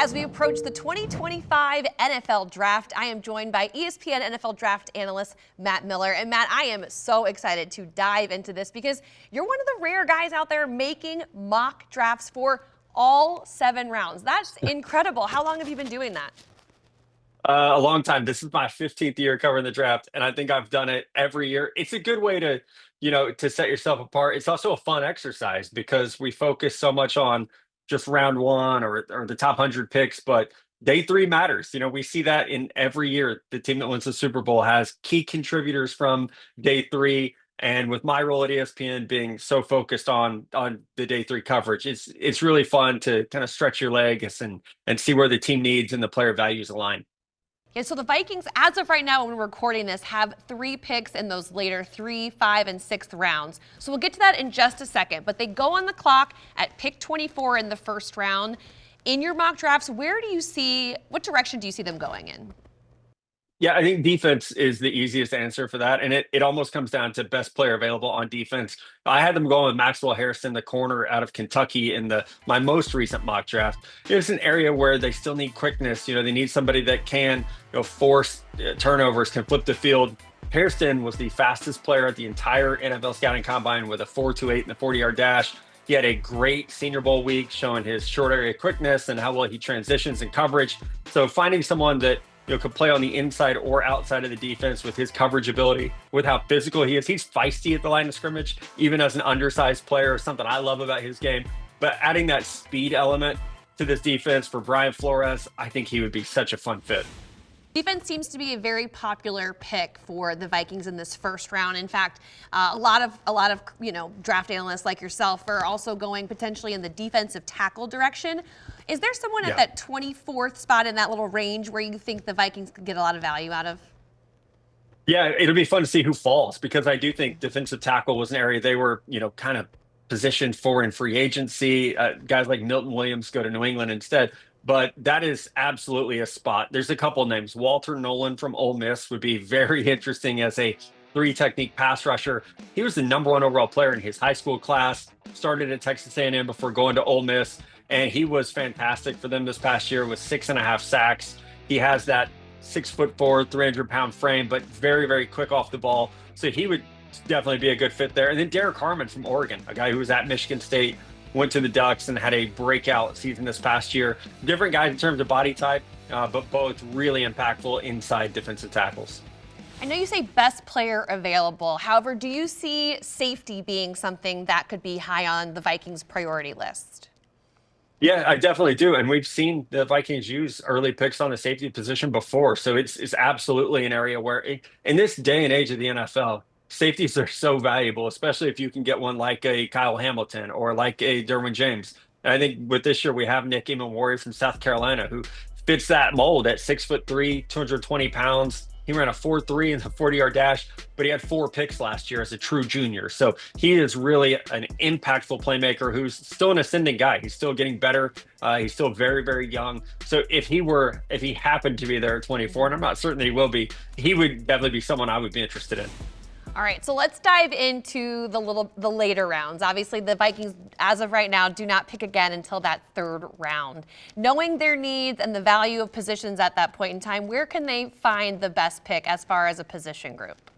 As we approach the 2025 NFL Draft, I am joined by ESPN NFL Draft analyst Matt Miller. And Matt, I am so excited to dive into this because you're one of the rare guys out there making mock drafts for all 7 rounds. That's incredible. How long have you been doing that? A long time. This is my 15th year covering the draft, and I think I've done it every year. It's a good way to set yourself apart. It's also a fun exercise because we focus so much on just round one or the top 100 picks, but day three matters. We see that in every year. The team that wins the Super Bowl has key contributors from day three. And with my role at ESPN being so focused on the day three coverage, it's really fun to kind of stretch your legs and see where the team needs and the player values align. Yeah, so the Vikings, as of right now when we're recording this, have 3 picks in those later 3, 5, and 6th rounds. So we'll get to that in just a second. But they go on the clock at pick 24 in the first round. In your mock drafts, what direction do you see them going in? Yeah, I think defense is the easiest answer for that. And it almost comes down to best player available on defense. I had them going with Maxwell Harrison, the corner out of Kentucky, in my most recent mock draft. It's an area where they still need quickness. They need somebody that can force turnovers, can flip the field. Harrison was the fastest player at the entire NFL scouting combine with a 4.28 and a 40-yard dash. He had a great Senior Bowl week showing his short area quickness and how well he transitions in coverage. So finding someone that could play on the inside or outside of the defense with his coverage ability, with how physical he is. He's feisty at the line of scrimmage, even as an undersized player, something I love about his game. But adding that speed element to this defense for Brian Flores, I think he would be such a fun fit. Defense seems to be a very popular pick for the Vikings in this first round. In fact, a lot of draft analysts like yourself are also going potentially in the defensive tackle direction. Is there someone at that 24th spot in that little range where you think the Vikings could get a lot of value out of? Yeah, it'll be fun to see who falls because I do think defensive tackle was an area they were, kind of positioned for in free agency. Guys like Milton Williams go to New England instead. But that is absolutely a spot. There's a couple names. Walter Nolan from Ole Miss would be very interesting as a 3 technique pass rusher. He was the #1 overall player in his high school class, started at Texas A&M before going to Ole Miss, and he was fantastic for them this past year with 6.5 sacks. He has that 6'4", 300-pound frame, but very, very quick off the ball. So he would definitely be a good fit there. And then Derek Harmon from Oregon, a guy who was at Michigan State, went to the Ducks and had a breakout season this past year. Different guys in terms of body type, but both really impactful inside defensive tackles. I know you say best player available. However, do you see safety being something that could be high on the Vikings priority list? Yeah, I definitely do. And we've seen the Vikings use early picks on the safety position before. So it's absolutely an area where in this day and age of the NFL, safeties are so valuable, especially if you can get one like a Kyle Hamilton or like a Derwin James. And I think with this year, we have Nick Emmanwori from South Carolina who fits that mold at 6'3", 220 pounds. He ran a 4.3 in the 40-yard dash, but he had 4 picks last year as a true junior. So he is really an impactful playmaker who's still an ascending guy. He's still getting better. He's still very, very young. So if he happened to be there at 24, and I'm not certain that he will be, he would definitely be someone I would be interested in. All right, so let's dive into the later rounds. Obviously, the Vikings, as of right now, do not pick again until that 3rd round. Knowing their needs and the value of positions at that point in time, where can they find the best pick as far as a position group?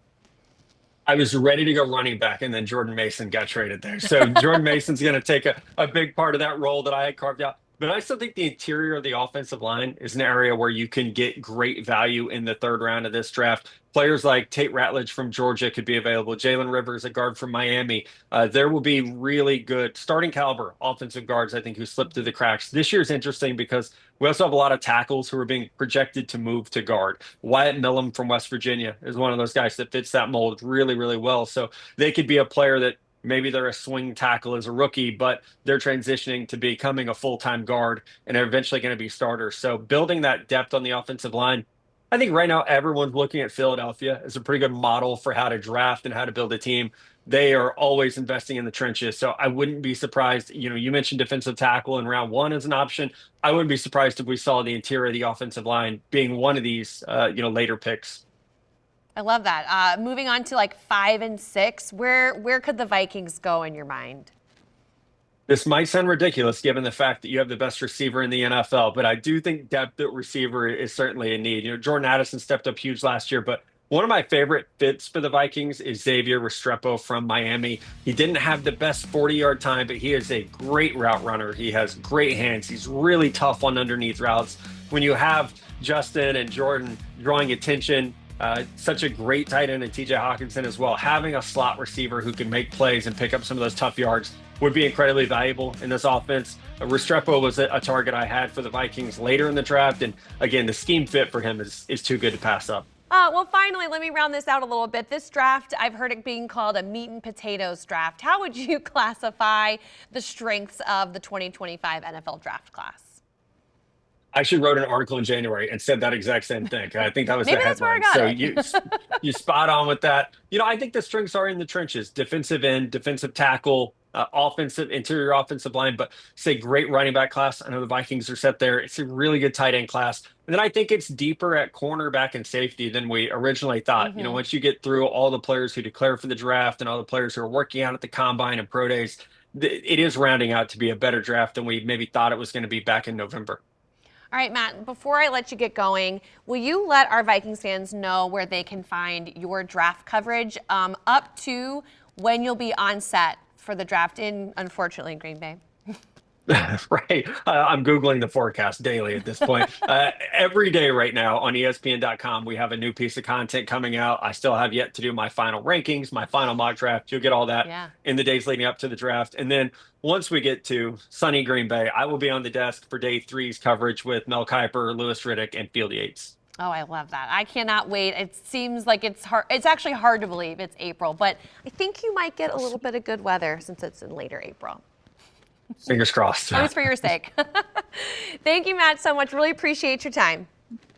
I was ready to go running back, and then Jordan Mason got traded there. So Jordan Mason's going to take a big part of that role that I had carved out. But I still think the interior of the offensive line is an area where you can get great value in the 3rd round of this draft. Players like Tate Ratledge from Georgia could be available. Jalen Rivers, a guard from Miami. There will be really good starting caliber offensive guards, I think, who slipped through the cracks. This year's interesting because we also have a lot of tackles who are being projected to move to guard. Wyatt Millum from West Virginia is one of those guys that fits that mold really, really well. So they could be a player that maybe they're a swing tackle as a rookie, but they're transitioning to becoming a full-time guard and they're eventually going to be starters. So building that depth on the offensive line, I think right now everyone's looking at Philadelphia as a pretty good model for how to draft and how to build a team. They are always investing in the trenches. So I wouldn't be surprised. You mentioned defensive tackle in round 1 as an option. I wouldn't be surprised if we saw the interior of the offensive line being one of these, later picks. I love that. Moving on to like 5 and 6, where could the Vikings go in your mind? This might sound ridiculous given the fact that you have the best receiver in the NFL, but I do think depth at receiver is certainly a need. Jordan Addison stepped up huge last year, but one of my favorite fits for the Vikings is Xavier Restrepo from Miami. He didn't have the best 40-yard time, but he is a great route runner. He has great hands. He's really tough on underneath routes. When you have Justin and Jordan drawing attention, such a great tight end, and TJ Hawkinson as well, having a slot receiver who can make plays and pick up some of those tough yards would be incredibly valuable in this offense. Restrepo was a target I had for the Vikings later in the draft. And again, the scheme fit for him is too good to pass up. Well, finally, let me round this out a little bit. This draft, I've heard it being called a meat and potatoes draft. How would you classify the strengths of the 2025 NFL draft class? I actually wrote an article in January and said that exact same thing. I think that was Maybe the that's where I headline. got So you spot on with that. I think the strengths are in the trenches: defensive end, defensive tackle, interior offensive line. But say great running back class. I know the Vikings are set there. It's a really good tight end class. And then I think it's deeper at cornerback and safety than we originally thought. Once you get through all the players who declare for the draft and all the players who are working out at the combine and pro days, it is rounding out to be a better draft than we maybe thought it was going to be back in November. All right, Matt, before I let you get going, will you let our Vikings fans know where they can find your draft coverage up to when you'll be on set for the draft in, unfortunately, Green Bay? Right. I'm Googling the forecast daily at this point. Every day right now on ESPN.com, we have a new piece of content coming out. I still have yet to do my final rankings, my final mock draft. You'll get all that in the days leading up to the draft. And then once we get to sunny Green Bay, I will be on the desk for day three's coverage with Mel Kiper, Louis Riddick, and Field Yates. Oh, I love that. I cannot wait. It seems like it's hard. It's actually hard to believe it's April, but I think you might get a little bit of good weather since it's in later April. Fingers crossed. Always for your sake. Thank you, Matt, so much. Really appreciate your time.